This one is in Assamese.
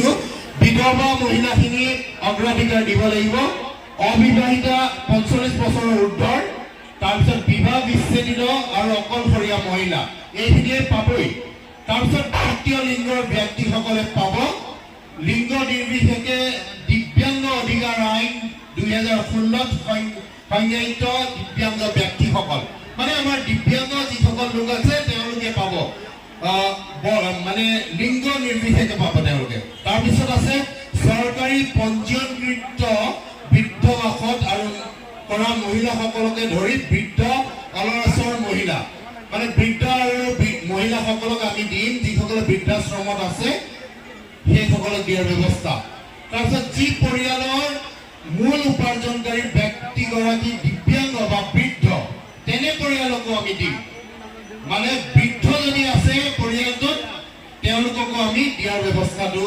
কৈছোঁ বিধৱা মহিলাখিনিক অগ্ৰাধিকাৰ দিব লাগিব অবিবাহিতা ৪৫ বছৰৰ ঊৰ্ধ্বৰ তাৰপিছত বিবাহ বিচ্ছেদিত আৰু অকলশৰীয়া মহিলা এইখিনিয়ে পাবই তাৰপিছত তৃতীয় লিংগৰ ব্যক্তিসকলে পাব লিংগ নিৰ্বিশেষে দিব্যাংগ অধিকাৰ আইন ২০১৬ত সংজ্ঞায়িত দিব্যাংগ ব্যক্তিসকল মানে আমাৰ দিব্যাংগ যিসকল লোক আছে তেওঁলোকে পাব মানে লিংগ নিৰ্বিশেষে পাব তেওঁলোকে তাৰপিছত আছে চৰকাৰী পঞ্জীয়নকৃত বৃদ্ধবাসত আৰু কৰা মহিলাসকলকে ধৰি বৃদ্ধ অনাথ মহিলা মানে বৃদ্ধ আৰু মহিলাসকলক আমি দিম যিসকলে বৃদ্ধাশ্ৰমত আছে সেইসকলক দিয়াৰ ব্যৱস্থা তাৰপিছত যি পৰিয়ালৰ মূল উপাৰ্জনকাৰী ব্যক্তিগৰাকী দিব্যাংগ বা বৃদ্ধ তেনে পৰিয়ালকো আমি দিম মানে বৃদ্ধ যদি আছে পৰিয়ালটোত তেওঁলোককো আমি দিয়াৰ ব্যৱস্থাটো